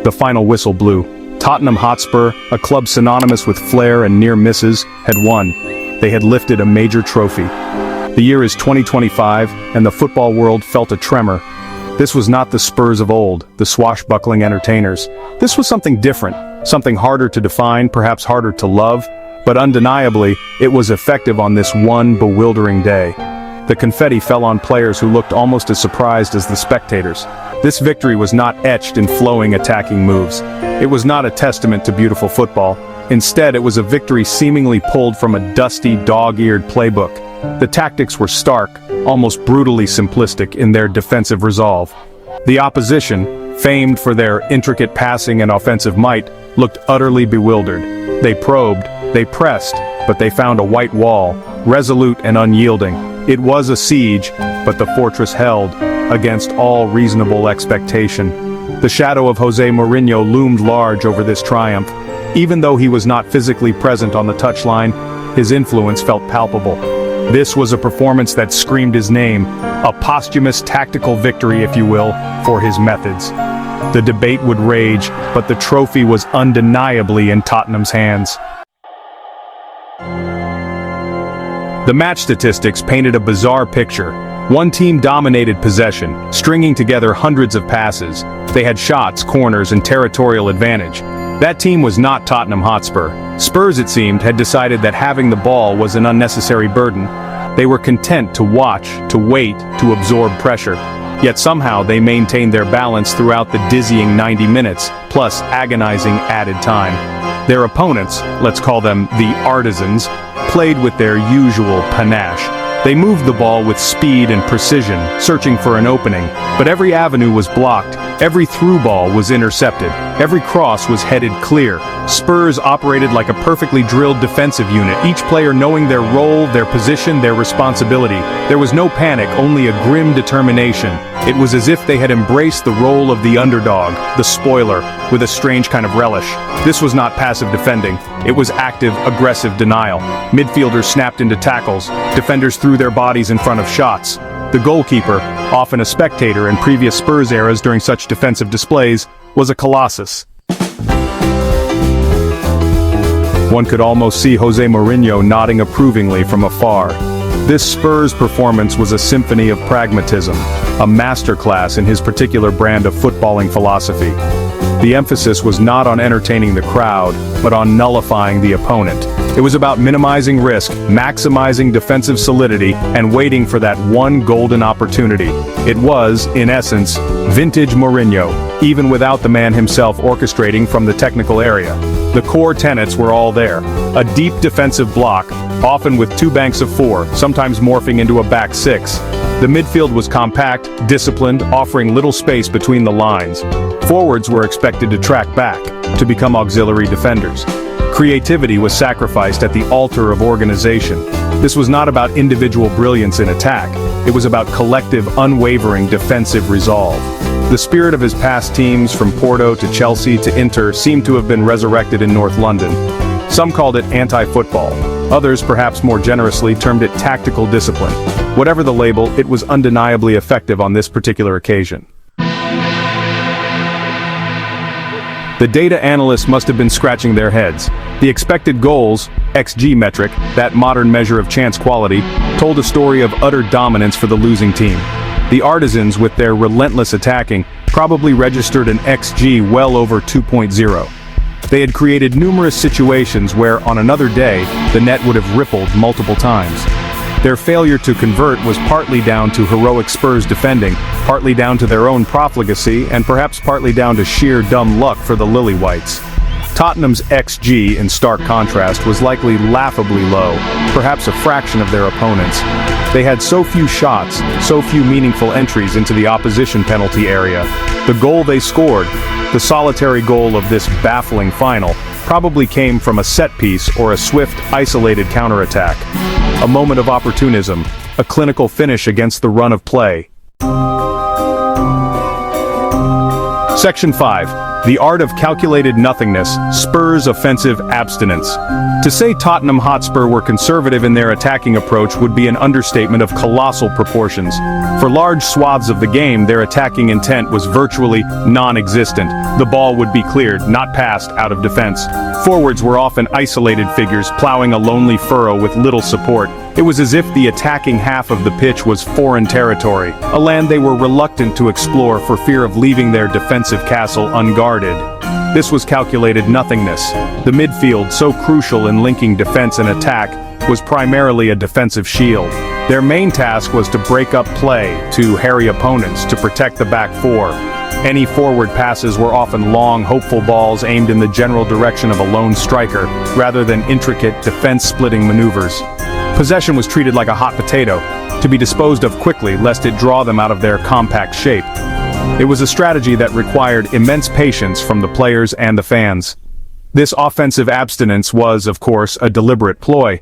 The final whistle blew. Tottenham Hotspur, a club synonymous with flair and near misses, had won. They had lifted a major trophy. The year is 2025, and the football world felt a tremor. This was not the Spurs of old, the swashbuckling entertainers. This was something different, something harder to define, perhaps harder to love, but undeniably, it was effective on this one bewildering day. The confetti fell on players who looked almost as surprised as the spectators. This victory was not etched in flowing attacking moves. It was not a testament to beautiful football. Instead, it was a victory seemingly pulled from a dusty, dog-eared playbook. The tactics were stark, almost brutally simplistic in their defensive resolve. The opposition, famed for their intricate passing and offensive might, looked utterly bewildered. They probed, they pressed, but they found a white wall, resolute and unyielding. It was a siege, but the fortress held, against all reasonable expectation. The shadow of José Mourinho loomed large over this triumph. Even though he was not physically present on the touchline, his influence felt palpable. This was a performance that screamed his name, a posthumous tactical victory, if you will, for his methods. The debate would rage, but the trophy was undeniably in Tottenham's hands. The match statistics painted a bizarre picture. One team dominated possession, stringing together hundreds of passes. They had shots, corners, and territorial advantage. That team was not Tottenham Hotspur. Spurs, it seemed, had decided that having the ball was an unnecessary burden. They were content to watch, to wait, to absorb pressure. Yet somehow they maintained their balance throughout the dizzying 90 minutes, plus agonizing added time. Their opponents, let's call them the artisans, played with their usual panache. They moved the ball with speed and precision, searching for an opening, but every avenue was blocked, every through ball was intercepted, every cross was headed clear. Spurs operated like a perfectly drilled defensive unit, each player knowing their role, their position, their responsibility. There was no panic, only a grim determination. It was as if they had embraced the role of the underdog, the spoiler, with a strange kind of relish. This was not passive defending, it was active, aggressive denial. Midfielders snapped into tackles, defenders threw their bodies in front of shots. The goalkeeper, often a spectator in previous Spurs eras during such defensive displays, was a colossus. One could almost see José Mourinho nodding approvingly from afar. This Spurs performance was a symphony of pragmatism, a masterclass in his particular brand of footballing philosophy. The emphasis was not on entertaining the crowd, but on nullifying the opponent. It was about minimizing risk, maximizing defensive solidity, and waiting for that one golden opportunity. It was, in essence, vintage Mourinho, even without the man himself orchestrating from the technical area. The core tenets were all there. A deep defensive block, often with two banks of four, sometimes morphing into a back six. The midfield was compact, disciplined, offering little space between the lines. Forwards were expected to track back, to become auxiliary defenders. Creativity was sacrificed at the altar of organization. This was not about individual brilliance in attack. It was about collective, unwavering defensive resolve. The spirit of his past teams, from Porto to Chelsea to Inter, seemed to have been resurrected in North London. Some called it anti-football. Others, perhaps more generously, termed it tactical discipline. Whatever the label, it was undeniably effective on this particular occasion. The data analysts must have been scratching their heads. The expected goals, XG metric, that modern measure of chance quality, told a story of utter dominance for the losing team. The artisans, with their relentless attacking, probably registered an XG well over 2.0. They had created numerous situations where, on another day, the net would have rippled multiple times. Their failure to convert was partly down to heroic Spurs defending, partly down to their own profligacy, and perhaps partly down to sheer dumb luck for the Lily Whites. Tottenham's XG, in stark contrast, was likely laughably low, perhaps a fraction of their opponents. They had so few shots, so few meaningful entries into the opposition penalty area. The goal they scored, the solitary goal of this baffling final, probably came from a set piece or a swift, isolated counterattack. A moment of opportunism, a clinical finish against the run of play. Section 5. The art of calculated nothingness, Spurs' offensive abstinence. To say Tottenham Hotspur were conservative in their attacking approach would be an understatement of colossal proportions. For large swaths of the game, their attacking intent was virtually non-existent. The ball would be cleared, not passed, out of defense. Forwards were often isolated figures, plowing a lonely furrow with little support. It was as if the attacking half of the pitch was foreign territory, a land they were reluctant to explore for fear of leaving their defensive castle unguarded. This was calculated nothingness. The midfield, so crucial in linking defense and attack, was primarily a defensive shield. Their main task was to break up play, to harry opponents, to protect the back four. Any forward passes were often long, hopeful balls aimed in the general direction of a lone striker, rather than intricate, defense-splitting maneuvers. Possession was treated like a hot potato, to be disposed of quickly lest it draw them out of their compact shape. It was a strategy that required immense patience from the players and the fans. This offensive abstinence was, of course, a deliberate ploy.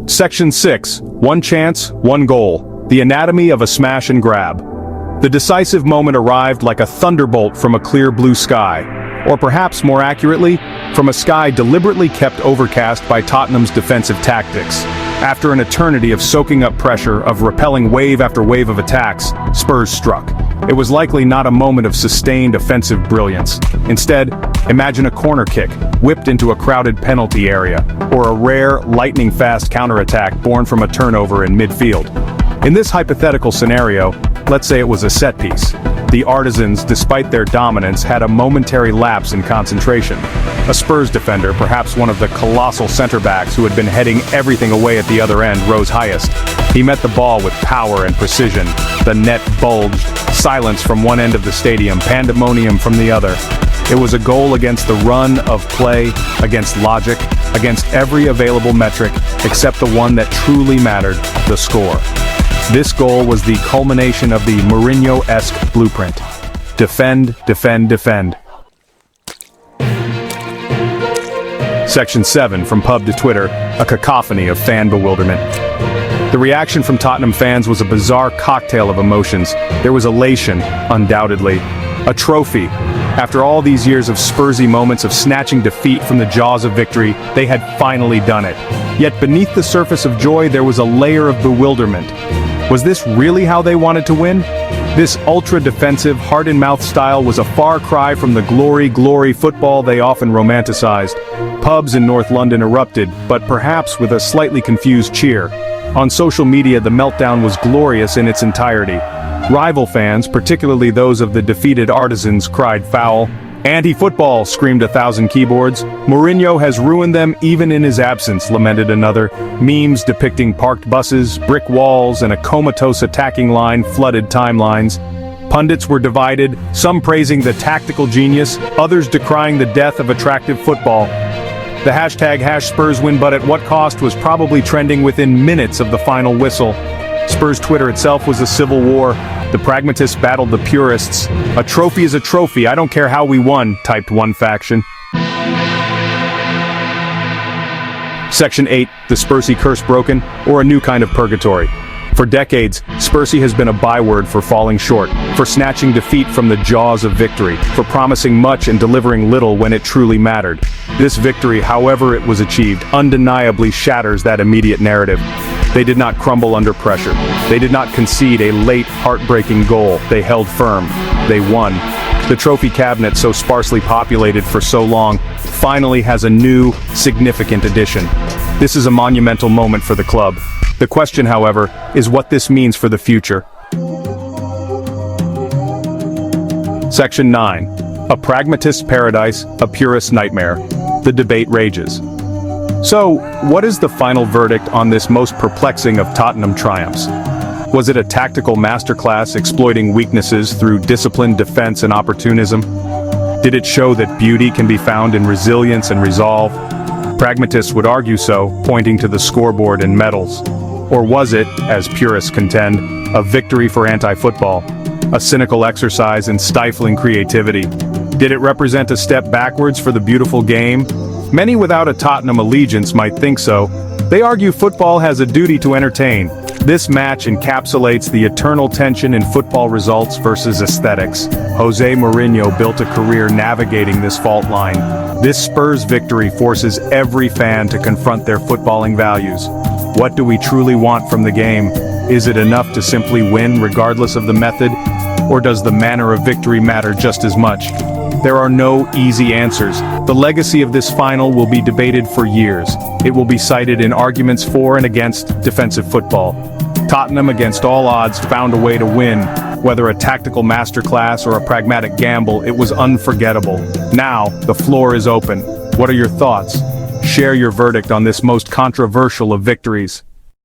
Section 6. One chance, one goal. The anatomy of a smash and grab. The decisive moment arrived like a thunderbolt from a clear blue sky, or perhaps more accurately, from a sky deliberately kept overcast by Tottenham's defensive tactics. After an eternity of soaking up pressure, of repelling wave after wave of attacks, Spurs struck. It was likely not a moment of sustained offensive brilliance. Instead, imagine a corner kick, whipped into a crowded penalty area, or a rare, lightning-fast counterattack born from a turnover in midfield. In this hypothetical scenario, let's say it was a set piece. The artisans, despite their dominance, had a momentary lapse in concentration. A Spurs defender, perhaps one of the colossal center-backs who had been heading everything away at the other end, rose highest. He met the ball with power and precision. The net bulged, silence from one end of the stadium, pandemonium from the other. It was a goal against the run of play, against logic, against every available metric, except the one that truly mattered, the score. This goal was the culmination of the Mourinho-esque blueprint. Defend, defend, defend. Section 7, from pub to Twitter, a cacophony of fan bewilderment. The reaction from Tottenham fans was a bizarre cocktail of emotions. There was elation, undoubtedly. A trophy. After all these years of Spursy moments of snatching defeat from the jaws of victory, they had finally done it. Yet beneath the surface of joy there was a layer of bewilderment. Was this really how they wanted to win? This ultra-defensive, heart-in-mouth style was a far cry from the glory football they often romanticized. Pubs in North London erupted, but perhaps with a slightly confused cheer. On social media, the meltdown was glorious in its entirety. Rival fans, particularly those of the defeated artisans, cried foul. Anti-football, screamed 1,000 keyboards. Mourinho has ruined them even in his absence, lamented another. Memes depicting parked buses, brick walls, and a comatose attacking line flooded timelines. Pundits were divided, some praising the tactical genius, others decrying the death of attractive football. The hashtag #SpursWin but at what cost was probably trending within minutes of the final whistle. Spurs Twitter itself was a civil war. The pragmatists battled the purists. A trophy is a trophy, I don't care how we won, typed one faction. Section 8, the Spursy curse broken, or a new kind of purgatory. For decades, Spursy has been a byword for falling short, for snatching defeat from the jaws of victory, for promising much and delivering little when it truly mattered. This victory, however it was achieved, undeniably shatters that immediate narrative. They did not crumble under pressure. They did not concede a late, heartbreaking goal. They held firm. They won. The trophy cabinet, so sparsely populated for so long, finally has a new, significant addition. This is a monumental moment for the club. The question, however, is what this means for the future. Section 9. A pragmatist's paradise, a purist's nightmare. The debate rages. So, what is the final verdict on this most perplexing of Tottenham triumphs? Was it a tactical masterclass exploiting weaknesses through disciplined defense and opportunism? Did it show that beauty can be found in resilience and resolve? Pragmatists would argue so, pointing to the scoreboard and medals. Or was it, as purists contend, a victory for anti-football? A cynical exercise in stifling creativity? Did it represent a step backwards for the beautiful game? Many without a Tottenham allegiance might think so. They argue football has a duty to entertain. This match encapsulates the eternal tension in football results versus aesthetics. José Mourinho built a career navigating this fault line. This Spurs victory forces every fan to confront their footballing values. What do we truly want from the game? Is it enough to simply win regardless of the method? Or does the manner of victory matter just as much? There are no easy answers. The legacy of this final will be debated for years. It will be cited in arguments for and against defensive football. Tottenham, against all odds, found a way to win. Whether a tactical masterclass or a pragmatic gamble, it was unforgettable. Now, the floor is open. What are your thoughts? Share your verdict on this most controversial of victories.